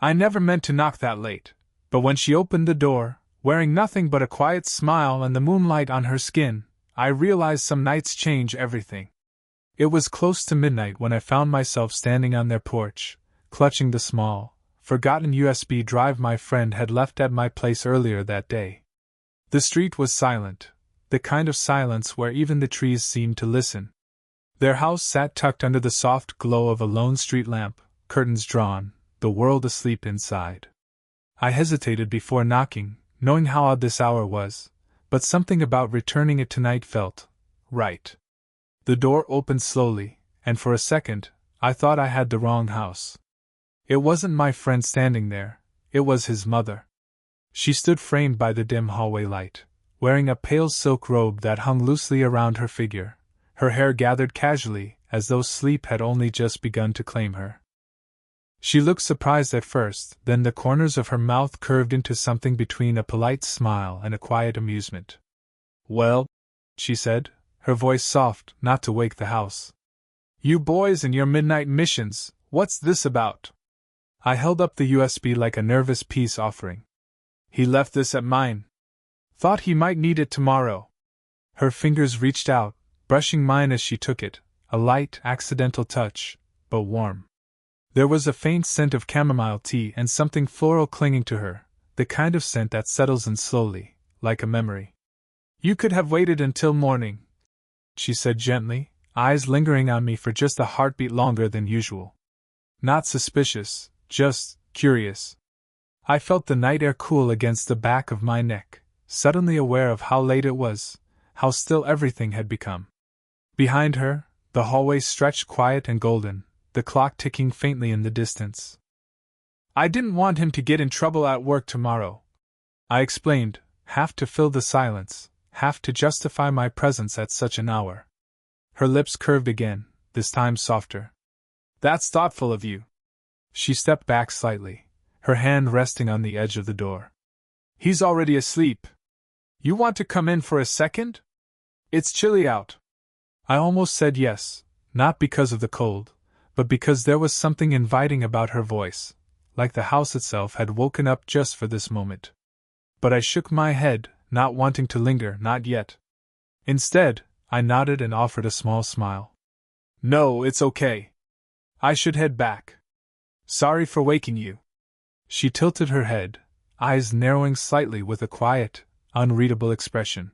I never meant to knock that late, but when she opened the door, wearing nothing but a quiet smile and the moonlight on her skin, I realized some nights change everything. It was close to midnight when I found myself standing on their porch, clutching the small, forgotten USB drive my friend had left at my place earlier that day. The street was silent, the kind of silence where even the trees seemed to listen. Their house sat tucked under the soft glow of a lone street lamp, curtains drawn, the world asleep inside. I hesitated before knocking, knowing how odd this hour was, but something about returning it tonight felt right. The door opened slowly, and for a second, I thought I had the wrong house. It wasn't my friend standing there, it was his mother. She stood framed by the dim hallway light, wearing a pale silk robe that hung loosely around her figure, her hair gathered casually, as though sleep had only just begun to claim her. She looked surprised at first, then the corners of her mouth curved into something between a polite smile and a quiet amusement. "Well," she said, her voice soft, not to wake the house. "You boys and your midnight missions, what's this about?" I held up the USB like a nervous peace offering. "He left this at mine. Thought he might need it tomorrow." Her fingers reached out, brushing mine as she took it, a light, accidental touch, but warm. There was a faint scent of chamomile tea and something floral clinging to her, the kind of scent that settles in slowly, like a memory. "You could have waited until morning," she said gently, eyes lingering on me for just a heartbeat longer than usual. Not suspicious, just curious. I felt the night air cool against the back of my neck, suddenly aware of how late it was, how still everything had become. Behind her, the hallway stretched quiet and golden, the clock ticking faintly in the distance. "I didn't want him to get in trouble at work tomorrow," I explained, half to fill the silence, half to justify my presence at such an hour. Her lips curved again, this time softer. "That's thoughtful of you." She stepped back slightly, her hand resting on the edge of the door. "He's already asleep. You want to come in for a second? It's chilly out." I almost said yes, not because of the cold, but because there was something inviting about her voice, like the house itself had woken up just for this moment. But I shook my head, not wanting to linger, not yet. Instead, I nodded and offered a small smile. "No, it's okay. I should head back. Sorry for waking you." She tilted her head, eyes narrowing slightly with a quiet, unreadable expression.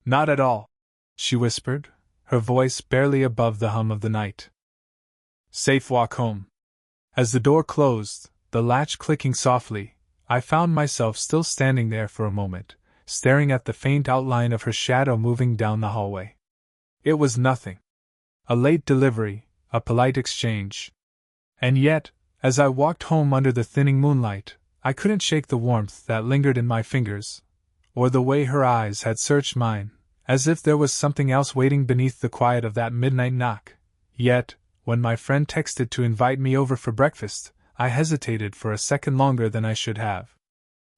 "Not at all," she whispered, her voice barely above the hum of the night. "Safe walk home." As the door closed, the latch clicking softly, I found myself still standing there for a moment, staring at the faint outline of her shadow moving down the hallway. It was nothing. A late delivery, a polite exchange. And yet, as I walked home under the thinning moonlight, I couldn't shake the warmth that lingered in my fingers, or the way her eyes had searched mine, as if there was something else waiting beneath the quiet of that midnight knock. Yet, when my friend texted to invite me over for breakfast, I hesitated for a second longer than I should have.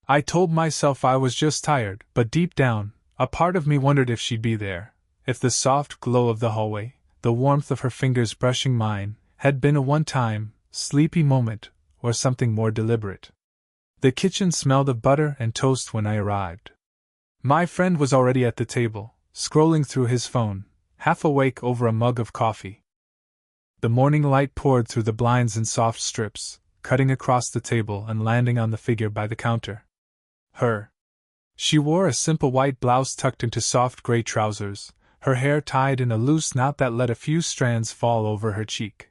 I told myself I was just tired, but deep down, a part of me wondered if she'd be there, if the soft glow of the hallway, the warmth of her fingers brushing mine, had been a one-time, sleepy moment, or something more deliberate. The kitchen smelled of butter and toast when I arrived. My friend was already at the table, scrolling through his phone, half awake over a mug of coffee. The morning light poured through the blinds in soft strips, cutting across the table and landing on the figure by the counter. She wore a simple white blouse tucked into soft gray trousers, her hair tied in a loose knot that let a few strands fall over her cheek.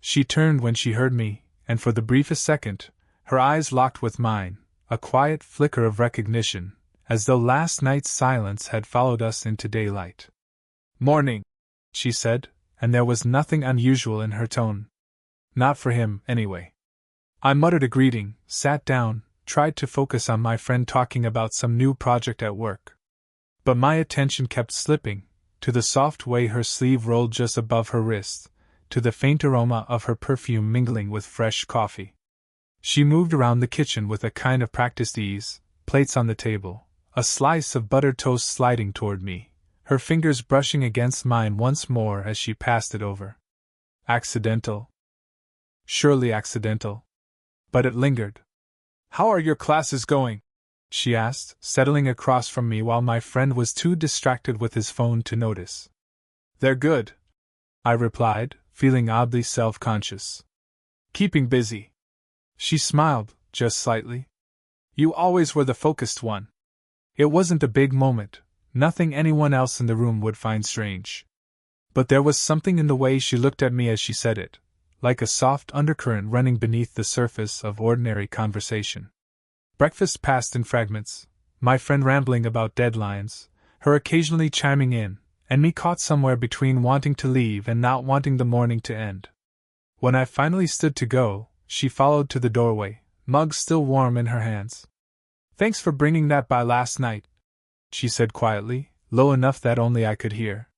She turned when she heard me, and for the briefest second, her eyes locked with mine, a quiet flicker of recognition, as though last night's silence had followed us into daylight. "Morning," she said, and there was nothing unusual in her tone. Not for him, anyway. I muttered a greeting, sat down, tried to focus on my friend talking about some new project at work. But my attention kept slipping, to the soft way her sleeve rolled just above her wrist, to the faint aroma of her perfume mingling with fresh coffee. She moved around the kitchen with a kind of practiced ease, plates on the table, a slice of buttered toast sliding toward me, her fingers brushing against mine once more as she passed it over. Accidental? Surely accidental. but it lingered. "How are your classes going?" she asked, settling across from me while my friend was too distracted with his phone to notice. "They're good," I replied, feeling oddly self-conscious. "Keeping busy." She smiled, just slightly. "You always were the focused one." It wasn't a big moment, nothing anyone else in the room would find strange. But there was something in the way she looked at me as she said it, like a soft undercurrent running beneath the surface of ordinary conversation. Breakfast passed in fragments, my friend rambling about deadlines, her occasionally chiming in, and me caught somewhere between wanting to leave and not wanting the morning to end. When I finally stood to go, she followed to the doorway, mug still warm in her hands. "Thanks for bringing that by last night," she said quietly, low enough that only I could hear.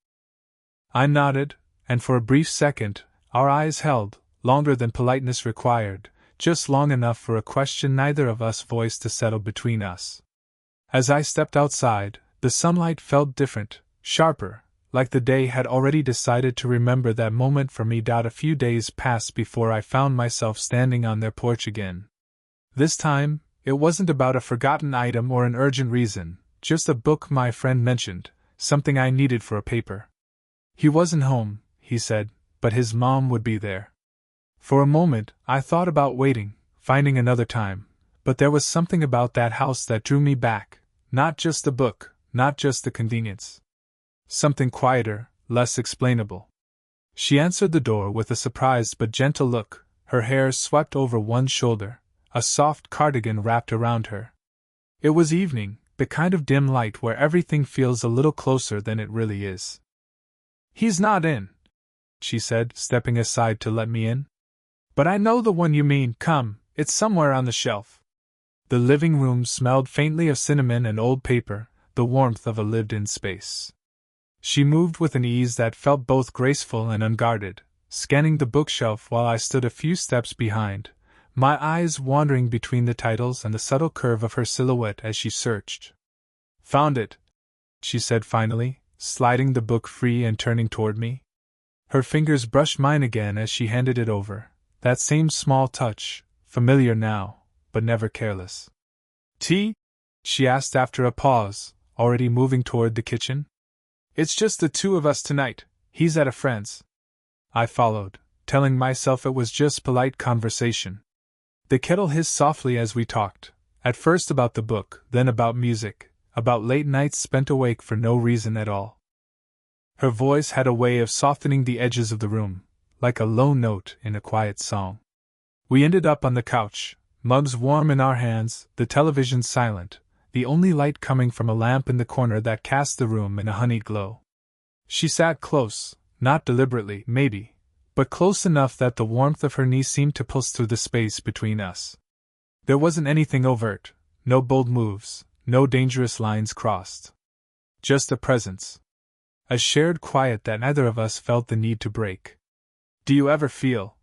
I nodded, and for a brief second, our eyes held, longer than politeness required, just long enough for a question neither of us voiced to settle between us. As I stepped outside, the sunlight felt different, sharper, like the day had already decided to remember that moment for me. A few days passed before I found myself standing on their porch again. This time, it wasn't about a forgotten item or an urgent reason, just a book my friend mentioned, something I needed for a paper. He wasn't home, he said, but his mom would be there. For a moment, I thought about waiting, finding another time, but there was something about that house that drew me back, not just the book, not just the convenience. Something quieter, less explainable. She answered the door with a surprised but gentle look, her hair swept over one shoulder, a soft cardigan wrapped around her. It was evening, the kind of dim light where everything feels a little closer than it really is. "He's not in," she said, stepping aside to let me in. "But I know the one you mean. Come, it's somewhere on the shelf." The living room smelled faintly of cinnamon and old paper, the warmth of a lived-in space. She moved with an ease that felt both graceful and unguarded, scanning the bookshelf while I stood a few steps behind, my eyes wandering between the titles and the subtle curve of her silhouette as she searched. "Found it," she said finally, sliding the book free and turning toward me. Her fingers brushed mine again as she handed it over, that same small touch, familiar now, but never careless. "Tea?" she asked after a pause, already moving toward the kitchen. "It's just the two of us tonight, he's at a friend's." I followed, telling myself it was just polite conversation. The kettle hissed softly as we talked, at first about the book, then about music, about late nights spent awake for no reason at all. Her voice had a way of softening the edges of the room, like a low note in a quiet song. We ended up on the couch, mugs warm in our hands, the television silent, the only light coming from a lamp in the corner that cast the room in a honeyed glow. She sat close, not deliberately, maybe, but close enough that the warmth of her knee seemed to pulse through the space between us. There wasn't anything overt, no bold moves, no dangerous lines crossed. Just a presence. A shared quiet that neither of us felt the need to break. "Do you ever feel,"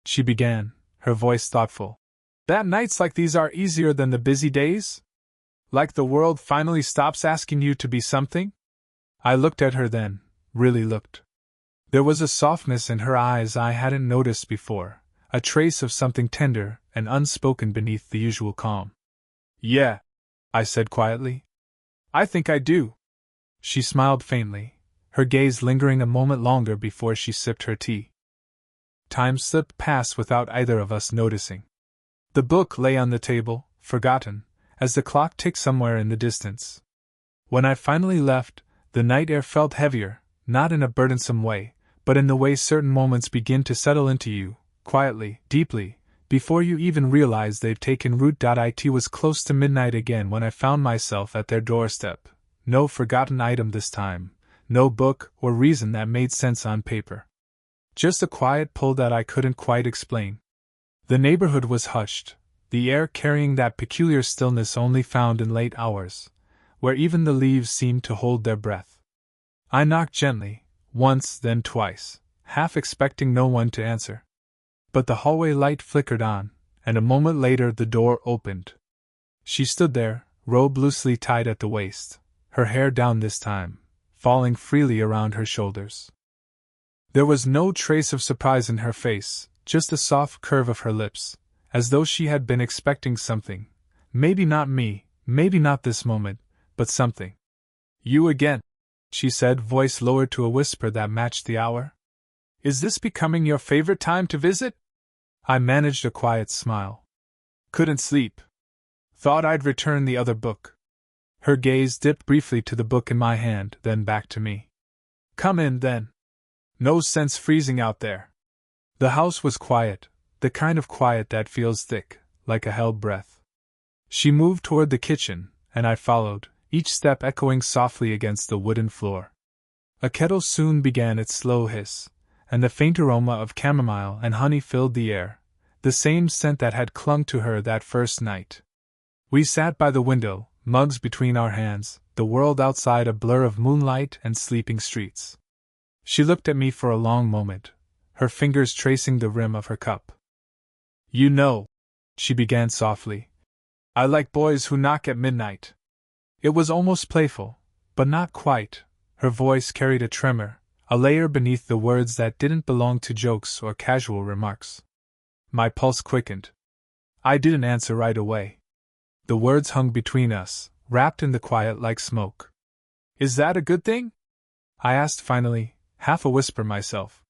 she began, her voice thoughtful, "that nights like these are easier than the busy days? Like the world finally stops asking you to be something?" I looked at her then, really looked. There was a softness in her eyes I hadn't noticed before, a trace of something tender and unspoken beneath the usual calm. "Yeah," I said quietly. "I think I do." She smiled faintly, her gaze lingering a moment longer before she sipped her tea. Time slipped past without either of us noticing. The book lay on the table, forgotten, as the clock ticked somewhere in the distance. When I finally left, the night air felt heavier, not in a burdensome way, but in the way certain moments begin to settle into you, quietly, deeply, before you even realize they've taken root. It was close to midnight again when I found myself at their doorstep. No forgotten item this time, no book or reason that made sense on paper. Just a quiet pull that I couldn't quite explain. The neighborhood was hushed, the air carrying that peculiar stillness only found in late hours, where even the leaves seemed to hold their breath. I knocked gently, once then twice, half expecting no one to answer. But the hallway light flickered on, and a moment later the door opened. She stood there, robe loosely tied at the waist, her hair down this time, falling freely around her shoulders. There was no trace of surprise in her face, just a soft curve of her lips, as though she had been expecting something. Maybe not me, maybe not this moment, but something. You again, she said, voice lowered to a whisper that matched the hour. Is this becoming your favorite time to visit? I managed a quiet smile. Couldn't sleep. Thought I'd return the other book. Her gaze dipped briefly to the book in my hand, then back to me. Come in, then. No sense freezing out there. The house was quiet, the kind of quiet that feels thick, like a held breath. She moved toward the kitchen, and I followed, each step echoing softly against the wooden floor. A kettle soon began its slow hiss, and the faint aroma of chamomile and honey filled the air, the same scent that had clung to her that first night. We sat by the window, mugs between our hands, the world outside a blur of moonlight and sleeping streets. She looked at me for a long moment, her fingers tracing the rim of her cup. You know, she began softly, I like boys who knock at midnight. It was almost playful, but not quite. Her voice carried a tremor, a layer beneath the words that didn't belong to jokes or casual remarks. My pulse quickened. I didn't answer right away. The words hung between us, wrapped in the quiet like smoke. Is that a good thing? I asked finally, half a whisper myself.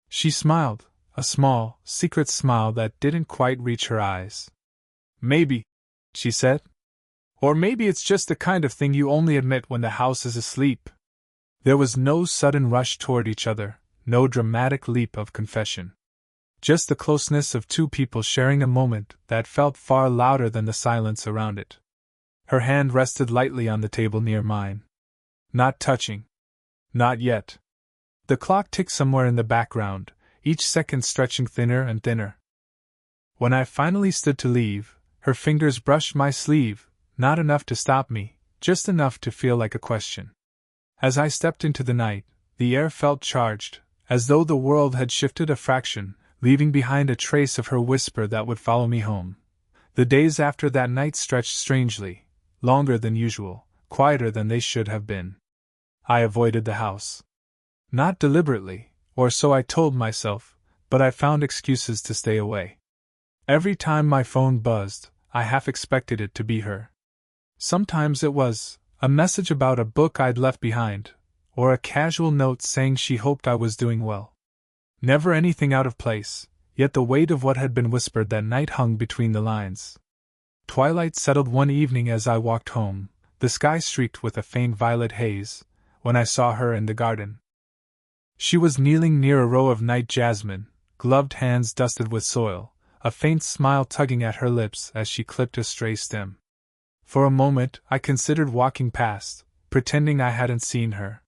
She smiled, a small, secret smile that didn't quite reach her eyes. Maybe, she said. Or maybe it's just the kind of thing you only admit when the house is asleep. There was no sudden rush toward each other, no dramatic leap of confession. Just the closeness of two people sharing a moment that felt far louder than the silence around it. Her hand rested lightly on the table near mine. Not touching. Not yet. The clock ticked somewhere in the background, each second stretching thinner and thinner. When I finally stood to leave, her fingers brushed my sleeve, not enough to stop me, just enough to feel like a question. As I stepped into the night, the air felt charged, as though the world had shifted a fraction, leaving behind a trace of her whisper that would follow me home. The days after that night stretched strangely, longer than usual, quieter than they should have been. I avoided the house. Not deliberately, or so I told myself, but I found excuses to stay away. Every time my phone buzzed, I half expected it to be her. Sometimes it was a message about a book I'd left behind, or a casual note saying she hoped I was doing well. Never anything out of place, yet the weight of what had been whispered that night hung between the lines. Twilight settled one evening as I walked home, the sky streaked with a faint violet haze, when I saw her in the garden. She was kneeling near a row of night jasmine, gloved hands dusted with soil, a faint smile tugging at her lips as she clipped a stray stem. For a moment I considered walking past, pretending I hadn't seen her.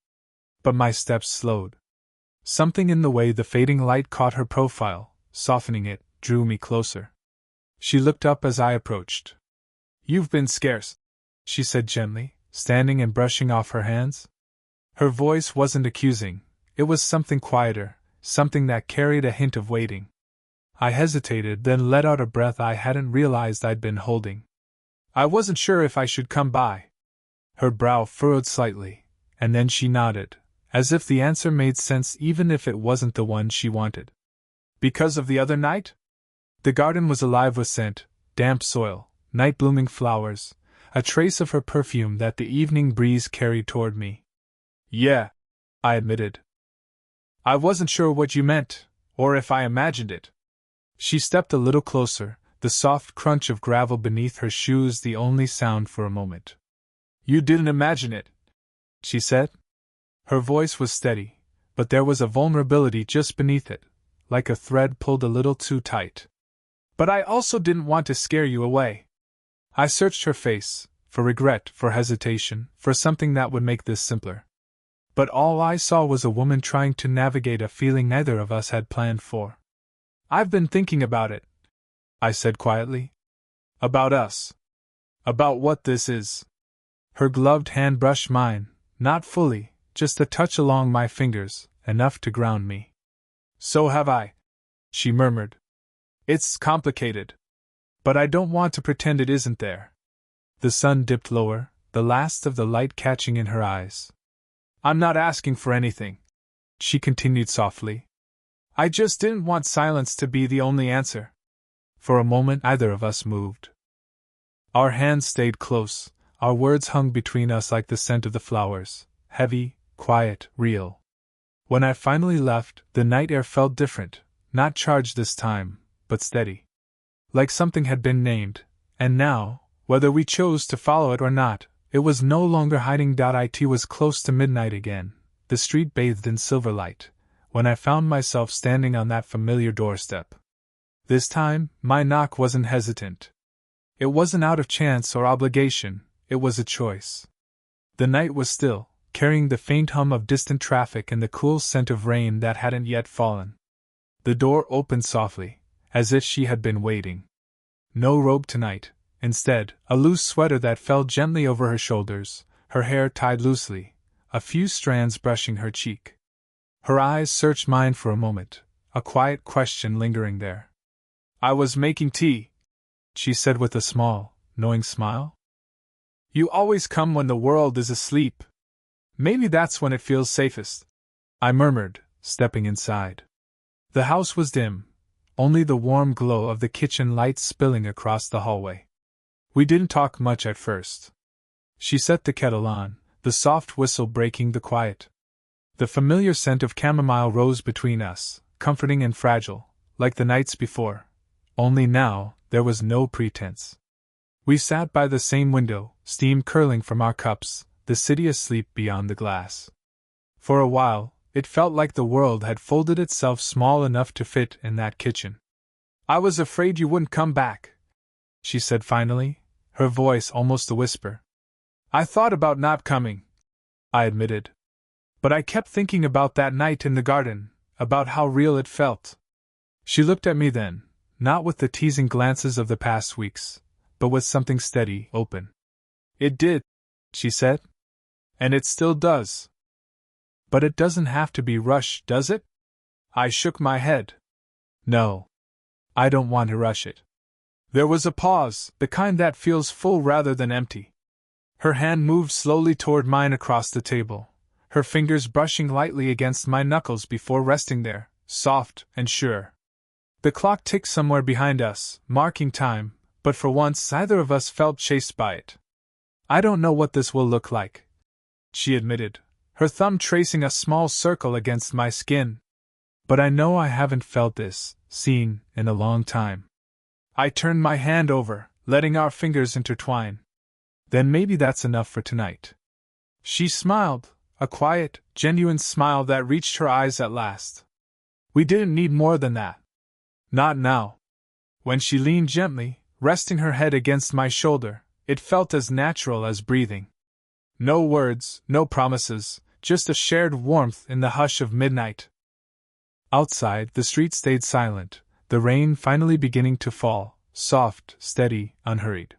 But my steps slowed. Something in the way the fading light caught her profile, softening it, drew me closer. She looked up as I approached. You've been scarce, she said gently, standing and brushing off her hands. Her voice wasn't accusing, it was something quieter, something that carried a hint of waiting. I hesitated, then let out a breath I hadn't realized I'd been holding. I wasn't sure if I should come by. Her brow furrowed slightly, and then she nodded, as if the answer made sense even if it wasn't the one she wanted. Because of the other night? The garden was alive with scent, damp soil, night-blooming flowers, a trace of her perfume that the evening breeze carried toward me. Yeah, I admitted. I wasn't sure what you meant, or if I imagined it. She stepped a little closer, the soft crunch of gravel beneath her shoes the only sound for a moment. You didn't imagine it, she said. Her voice was steady, but there was a vulnerability just beneath it, like a thread pulled a little too tight. But I also didn't want to scare you away. I searched her face, for regret, for hesitation, for something that would make this simpler. But all I saw was a woman trying to navigate a feeling neither of us had planned for. I've been thinking about it, I said quietly. About us. About what this is. Her gloved hand brushed mine, not fully, just a touch along my fingers, enough to ground me. So have I, she murmured. It's complicated. But I don't want to pretend it isn't there. The sun dipped lower, the last of the light catching in her eyes. I'm not asking for anything, she continued softly. I just didn't want silence to be the only answer. For a moment neither of us moved. Our hands stayed close, our words hung between us like the scent of the flowers, heavy, quiet, real. When I finally left, the night air felt different, not charged this time, but steady. Like something had been named, and now, whether we chose to follow it or not, it was no longer hiding. It was close to midnight again, the street bathed in silver light, when I found myself standing on that familiar doorstep. This time, my knock wasn't hesitant. It wasn't out of chance or obligation, it was a choice. The night was still, carrying the faint hum of distant traffic and the cool scent of rain that hadn't yet fallen. The door opened softly, as if she had been waiting. No robe tonight, instead, a loose sweater that fell gently over her shoulders, her hair tied loosely, a few strands brushing her cheek. Her eyes searched mine for a moment, a quiet question lingering there. "I was making tea," she said with a small, knowing smile. "You always come when the world is asleep. Maybe that's when it feels safest," I murmured, stepping inside. The house was dim, only the warm glow of the kitchen lights spilling across the hallway. We didn't talk much at first. She set the kettle on, the soft whistle breaking the quiet. The familiar scent of chamomile rose between us, comforting and fragile, like the nights before, only now there was no pretense. We sat by the same window, steam curling from our cups, the city asleep beyond the glass. For a while, it felt like the world had folded itself small enough to fit in that kitchen. "I was afraid you wouldn't come back," she said finally, her voice almost a whisper. "I thought about not coming," I admitted. "But I kept thinking about that night in the garden, about how real it felt." She looked at me then, not with the teasing glances of the past weeks, but with something steady, open. "It did," she said. "And it still does." "But it doesn't have to be rushed, does it?" I shook my head. "No. I don't want to rush it." There was a pause, the kind that feels full rather than empty. Her hand moved slowly toward mine across the table, her fingers brushing lightly against my knuckles before resting there, soft and sure. The clock ticked somewhere behind us, marking time, but for once neither of us felt chased by it. "I don't know what this will look like," she admitted, her thumb tracing a small circle against my skin. "But I know I haven't felt this, seen, in a long time." I turned my hand over, letting our fingers intertwine. "Then maybe that's enough for tonight." She smiled, a quiet, genuine smile that reached her eyes at last. "We didn't need more than that." "Not now." When she leaned gently, resting her head against my shoulder, it felt as natural as breathing. No words, no promises, just a shared warmth in the hush of midnight. Outside, the street stayed silent, the rain finally beginning to fall, soft, steady, unhurried.